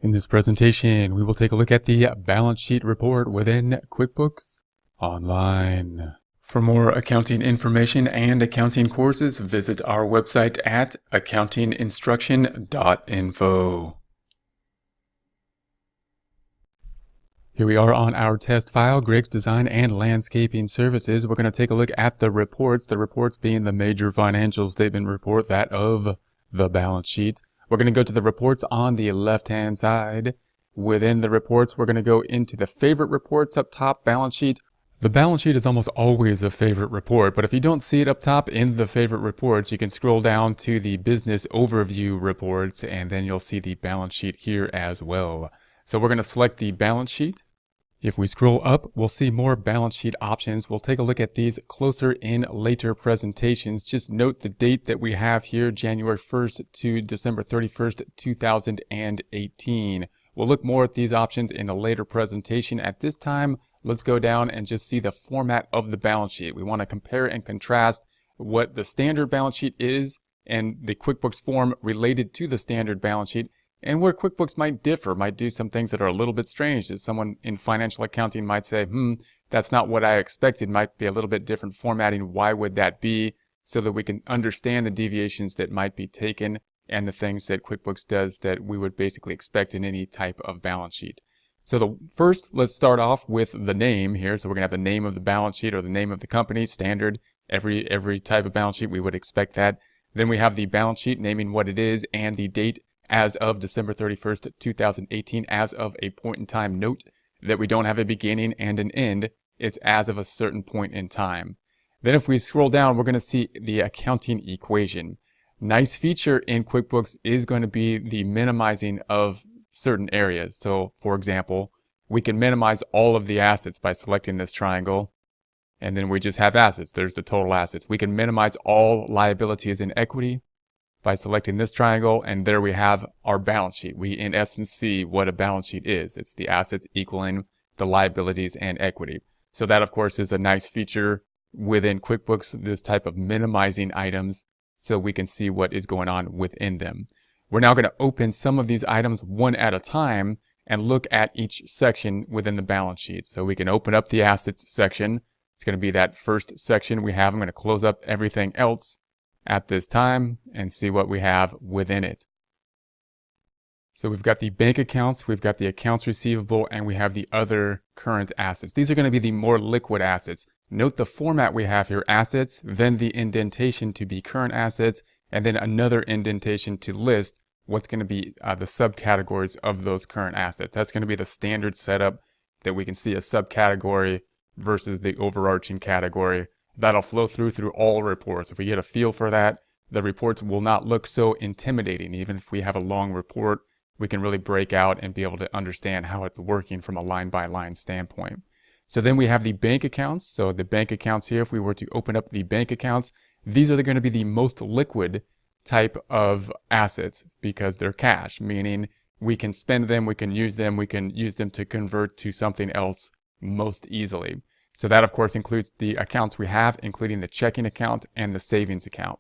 In this presentation, we will take a look at the balance sheet report within QuickBooks Online. For more accounting information and accounting courses, visit our website at accountinginstruction.info. Here we are on our test file, Griggs Design and Landscaping Services. We're going to take a look at the reports being the major financial statement report, that of the balance sheet. We're going to go to the reports on the left-hand side. Within the reports, we're going to go into the favorite reports up top, balance sheet. The balance sheet is almost always a favorite report, but if you don't see it up top in the favorite reports, you can scroll down to the business overview reports, and then you'll see the balance sheet here as well. So we're going to select the balance sheet. If we scroll up, we'll see more balance sheet options. We'll take a look at these closer in later presentations. Just note the date that we have here, January 1st to December 31st, 2018. We'll look more at these options in a later presentation. At this time, let's go down and just see the format of the balance sheet. We want to compare and contrast what the standard balance sheet is and the QuickBooks form related to the standard balance sheet, and where QuickBooks might differ, might do some things that are a little bit strange. That someone in financial accounting might say, that's not what I expected, might be a little bit different formatting. Why would that be? So that we can understand the deviations that might be taken and the things that QuickBooks does that we would basically expect in any type of balance sheet. So first, let's start off with the name here. So we're going to have the name of the balance sheet or the name of the company, standard. Every type of balance sheet, we would expect that. Then we have the balance sheet naming what it is and the date as of December 31st, 2018, as of a point in time. Note that we don't have a beginning and an end. It's as of a certain point in time. Then if we scroll down, we're going to see the accounting equation. Nice feature in QuickBooks is going to be the minimizing of certain areas. So for example, we can minimize all of the assets by selecting this triangle, and then we just have assets. There's the total assets. We can minimize all liabilities and equity by selecting this triangle, and there we have our balance sheet. We in essence see what a balance sheet is. It's the assets equaling the liabilities and equity. So that of course is a nice feature within QuickBooks, this type of minimizing items so we can see what is going on within them. We're now going to open some of these items one at a time and look at each section within the balance sheet. So we can open up the assets section. It's going to be that first section we have. I'm going to close up everything else at this time and see what we have within it. So we've got the bank accounts, we've got the accounts receivable, and we have the other current assets. These are going to be the more liquid assets. Note the format we have here: assets, then the indentation to be current assets, and then another indentation to list what's going to be the subcategories of those current assets. That's going to be the standard setup that we can see a subcategory versus the overarching category. That'll flow through all reports. If we get a feel for that, the reports will not look so intimidating. Even if we have a long report, we can really break out and be able to understand how it's working from a line-by-line standpoint. So then we have the bank accounts. So the bank accounts here, if we were to open up the bank accounts, these are going to be the most liquid type of assets because they're cash, meaning we can spend them, we can use them to convert to something else most easily. So that of course includes the accounts we have, including the checking account and the savings account.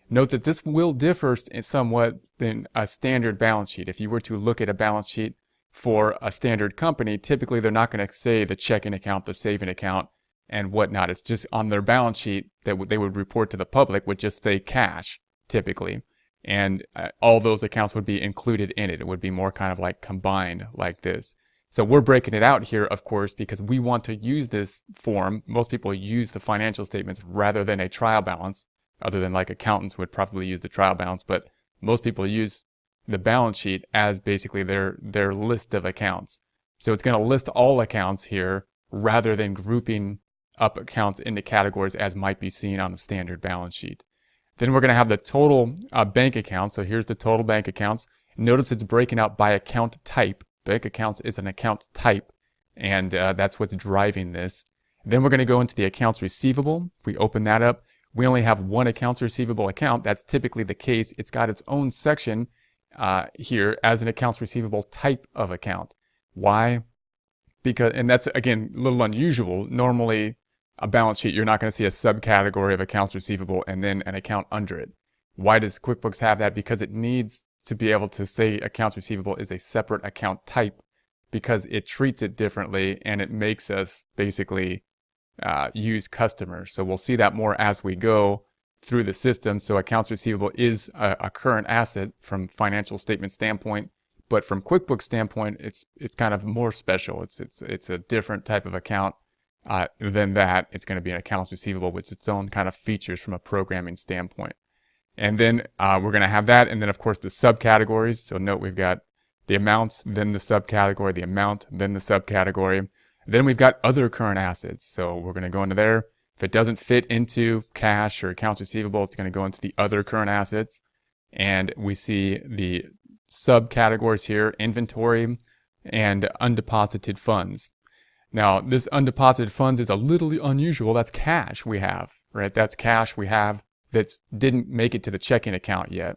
Note that this will differ somewhat than a standard balance sheet. If you were to look at a balance sheet for a standard company, typically they're not going to say the checking account, the saving account, and whatnot. It's just on their balance sheet that they would report to the public would just say cash, typically. And all those accounts would be included in it. It would be more kind of like combined like this. So we're breaking it out here, of course, because we want to use this form. Most people use the financial statements rather than a trial balance, other than like accountants would probably use the trial balance, but most people use the balance sheet as basically their list of accounts. So it's going to list all accounts here rather than grouping up accounts into categories as might be seen on a standard balance sheet. Then we're going to have the total bank accounts. So here's the total bank accounts. Notice it's breaking out by account type. Bank accounts is an account type, and that's what's driving this. Then we're going to go into the accounts receivable. If we open that up, we only have one accounts receivable account. That's typically the case. It's got its own section here as an accounts receivable type of account. Why? Because, and that's again a little unusual. Normally, a balance sheet, you're not going to see a subcategory of accounts receivable and then an account under it. Why does QuickBooks have that? Because it needs to be able to say accounts receivable is a separate account type because it treats it differently and it makes us basically use customers. So we'll see that more as we go through the system. So accounts receivable is a current asset from financial statement standpoint, but from QuickBooks standpoint, it's kind of more special. It's a different type of account than that. It's going to be an accounts receivable with its own kind of features from a programming standpoint. And then we're going to have that, and then of course the subcategories. So note we've got the amounts, then the subcategory, the amount, then the subcategory. Then we've got other current assets. So we're going to go into there. If it doesn't fit into cash or accounts receivable, it's going to go into the other current assets. And we see the subcategories here, inventory and undeposited funds. Now, this undeposited funds is a little unusual. That's cash we have, right? That's cash we have that didn't make it to the checking account yet.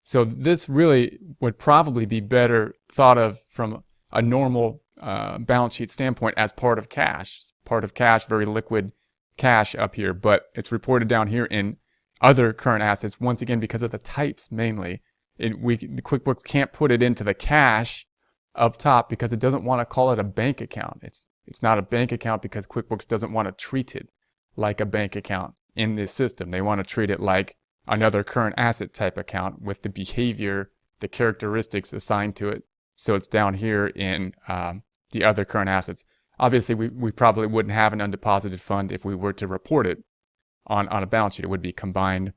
So this really would probably be better thought of from a normal balance sheet standpoint as part of cash. Part of cash, very liquid cash up here, but it's reported down here in other current assets, once again because of the types mainly. The QuickBooks can't put it into the cash up top because it doesn't want to call it a bank account. It's not a bank account because QuickBooks doesn't want to treat it like a bank account in this system. They want to treat it like another current asset type account with the behavior, the characteristics assigned to it. So it's down here in the other current assets. Obviously, we probably wouldn't have an undeposited fund if we were to report it on a balance sheet. It would be combined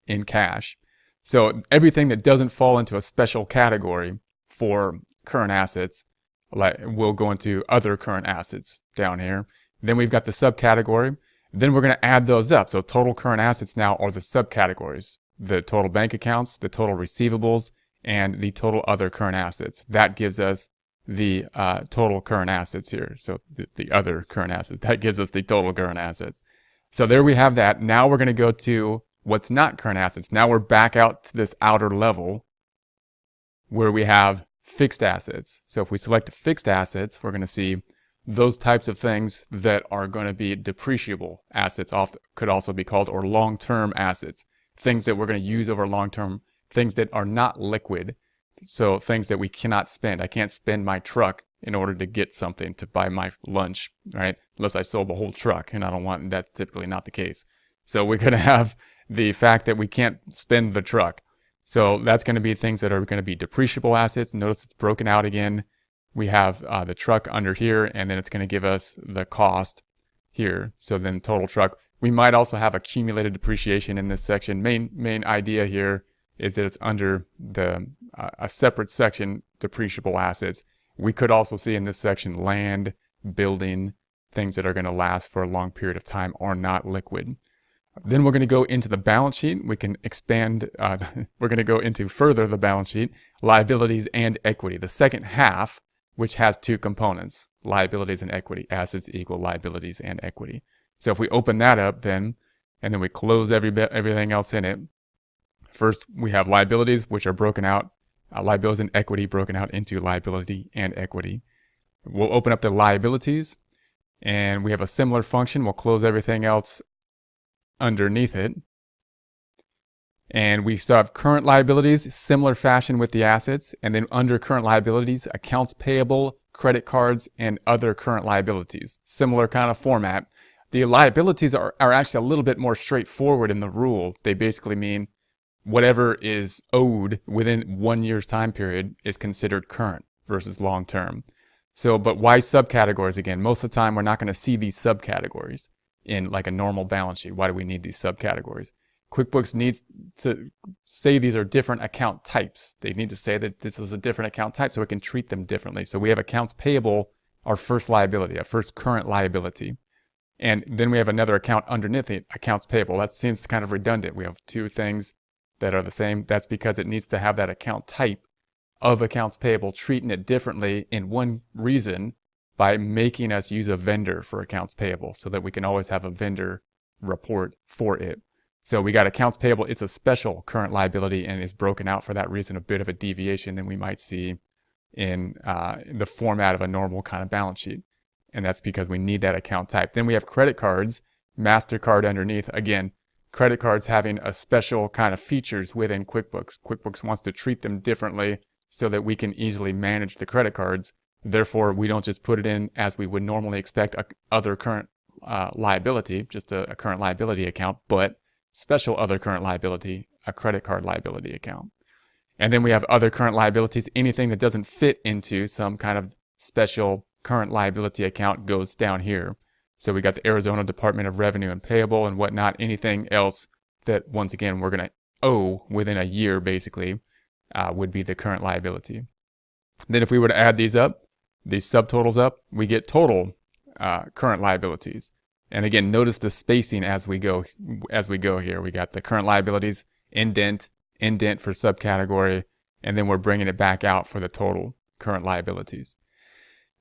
in cash. So everything that doesn't fall into a special category for current assets will go into other current assets down here. Then we've got the subcategory. Then we're going to add those up. So total current assets now are the subcategories. The total bank accounts, the total receivables, and the total other current assets. That gives us the total current assets here. So the other current assets. That gives us the total current assets. So there we have that. Now we're going to go to what's not current assets. Now we're back out to this outer level where we have fixed assets. So if we select fixed assets, we're going to see those types of things that are going to be depreciable assets, could also be called, or long-term assets. Things that we're going to use over long-term, things that are not liquid. So things that we cannot spend. I can't spend my truck in order to get something to buy my lunch, right? Unless I sold the whole truck, and I don't want, that's typically not the case. So we're going to have the fact that we can't spend the truck. So that's going to be things that are going to be depreciable assets. Notice it's broken out again. We have the truck under here, and then it's going to give us the cost here. So then total truck. We might also have accumulated depreciation in this section. Main idea here is that it's under a separate section, depreciable assets. We could also see in this section land, building, things that are going to last for a long period of time are not liquid. Then we're going to go into the balance sheet. We can expand, we're going to go into further the balance sheet, liabilities and equity. The second half, which has two components, liabilities and equity. Assets equal liabilities and equity. So if we open that up then, and then we close everything else in it, first we have liabilities, which are broken out, liabilities and equity broken out into liability and equity. We'll open up the liabilities, and we have a similar function. We'll close everything else underneath it. And we still have current liabilities, similar fashion with the assets. And then under current liabilities, accounts payable, credit cards, and other current liabilities. Similar kind of format. The liabilities are actually a little bit more straightforward in the rule. They basically mean whatever is owed within 1 year's time period is considered current versus long term. So, but why subcategories again? Most of the time, we're not going to see these subcategories in like a normal balance sheet. Why do we need these subcategories? QuickBooks needs to say these are different account types. They need to say that this is a different account type so we can treat them differently. So we have accounts payable, our first liability, our first current liability. And then we have another account underneath it, accounts payable. That seems kind of redundant. We have two things that are the same. That's because it needs to have that account type of accounts payable, treating it differently in one reason by making us use a vendor for accounts payable so that we can always have a vendor report for it. So we got accounts payable. It's a special current liability and is broken out for that reason, a bit of a deviation than we might see in the format of a normal kind of balance sheet. And that's because we need that account type. Then we have credit cards, MasterCard underneath. Again, credit cards having a special kind of features within QuickBooks. QuickBooks wants to treat them differently so that we can easily manage the credit cards. Therefore, we don't just put it in as we would normally expect other current liability, just a current liability account, but special other current liability, a credit card liability account. And then we have other current liabilities. Anything that doesn't fit into some kind of special current liability account goes down here. So we got the Arizona Department of Revenue and Payable and whatnot. Anything else that, once again, we're going to owe within a year, basically, would be the current liability. Then if we were to add these up, these subtotals up, we get total current liabilities. And again, notice the spacing as we go here. We got the current liabilities, indent for subcategory, and then we're bringing it back out for the total current liabilities.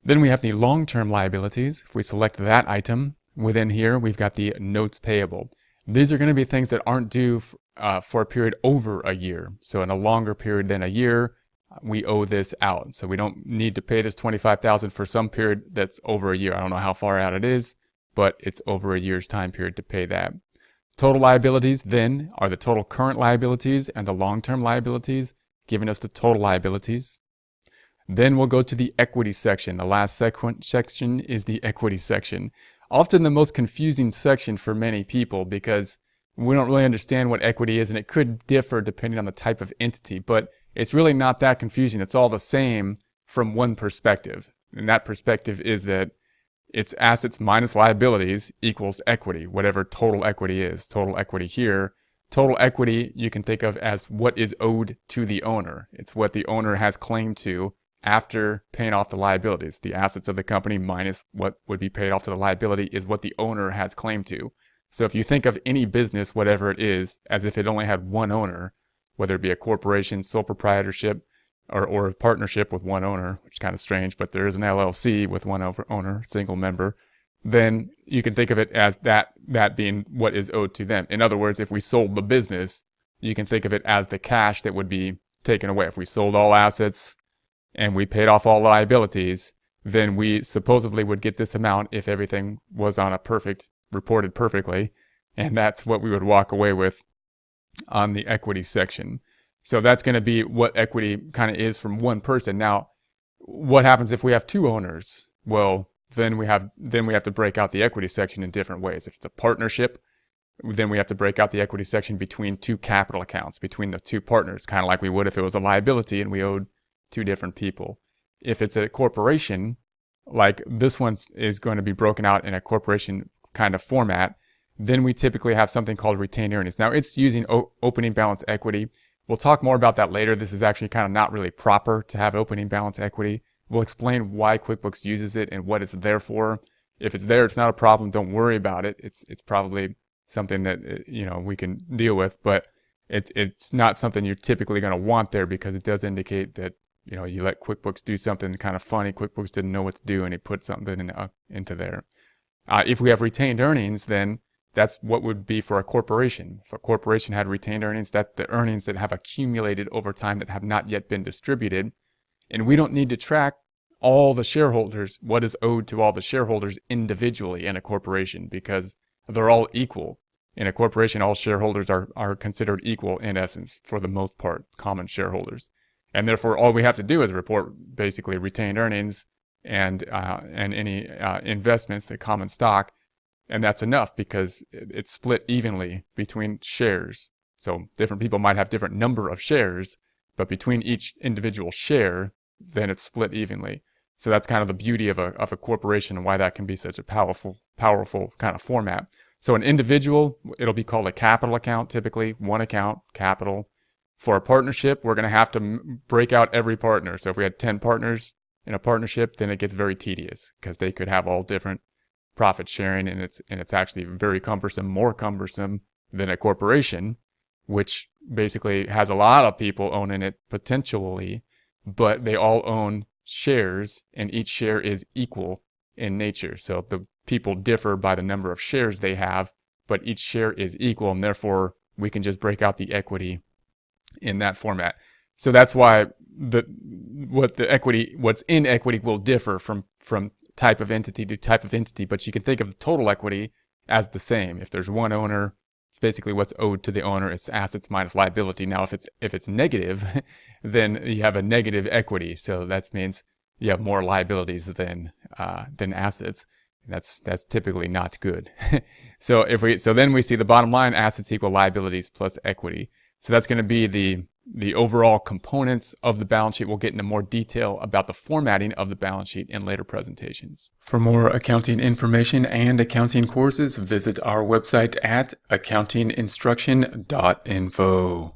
Then we have the long-term liabilities. If we select that item, within here, we've got the notes payable. These are going to be things that aren't due for a period over a year. So in a longer period than a year, we owe this out. So we don't need to pay this $25,000 for some period that's over a year. I don't know how far out it is, but it's over a year's time period to pay that. Total liabilities then are the total current liabilities and the long-term liabilities, giving us the total liabilities. Then we'll go to the equity section. The last section is the equity section. Often the most confusing section for many people because we don't really understand what equity is, and it could differ depending on the type of entity, but it's really not that confusing. It's all the same from one perspective. And that perspective is that it's assets minus liabilities equals equity, whatever total equity is. Total equity here. Total equity you can think of as what is owed to the owner. It's what the owner has claim to after paying off the liabilities. The assets of the company minus what would be paid off to the liability is what the owner has claim to. So if you think of any business, whatever it is, as if it only had one owner, whether it be a corporation, sole proprietorship, or a partnership with one owner, which is kind of strange, but there is an LLC with one owner, single member, then you can think of it as that being what is owed to them. In other words, if we sold the business, you can think of it as the cash that would be taken away. If we sold all assets and we paid off all liabilities, then we supposedly would get this amount if everything was on a reported perfectly, and that's what we would walk away with on the equity section. So that's going to be what equity kind of is from one person. Now, what happens if we have two owners? Well, then we have to break out the equity section in different ways. If it's a partnership, then we have to break out the equity section between two capital accounts, between the two partners, kind of like we would if it was a liability and we owed two different people. If it's a corporation, like this one is going to be broken out in a corporation kind of format, then we typically have something called retained earnings. Now, it's using opening balance equity. We'll talk more about that later. This is actually kind of not really proper to have opening balance equity. We'll explain why QuickBooks uses it and what it's there for. If it's there, it's not a problem. Don't worry about it. It's probably something that we can deal with, but it's not something you're typically going to want there because it does indicate that you let QuickBooks do something kind of funny. QuickBooks didn't know what to do and he put something into there. If we have retained earnings, then that's what would be for a corporation. If a corporation had retained earnings, that's the earnings that have accumulated over time that have not yet been distributed. And we don't need to track all the shareholders, what is owed to all the shareholders individually in a corporation, because they're all equal. In a corporation, all shareholders are considered equal in essence, for the most part, common shareholders. And therefore, all we have to do is report basically retained earnings and any investments, the common stock. And that's enough because it's split evenly between shares. So different people might have different number of shares, but between each individual share, then it's split evenly. So that's kind of the beauty of a corporation and why that can be such a powerful kind of format. So an individual, it'll be called a capital account, typically one account, capital. For a partnership, we're going to have to break out every partner. So if we had 10 partners in a partnership, then it gets very tedious because they could have all different profit sharing, and it's actually very cumbersome, more cumbersome than a corporation, which basically has a lot of people owning it potentially, but they all own shares and each share is equal in nature. So the people differ by the number of shares they have, but each share is equal, and therefore we can just break out the equity in that format. So that's why what's in equity will differ from type of entity to type of entity, but you can think of the total equity as the same. If there's one owner, It's basically what's owed to the owner. It's assets minus liability. Now, if it's negative, then you have a negative equity. So that means you have more liabilities than assets. That's typically not good. So then we see the bottom line, assets equal liabilities plus equity. So that's going to be the overall components of the balance sheet. We'll get into more detail about the formatting of the balance sheet in later presentations. For more accounting information and accounting courses, visit our website at accountinginstruction.info.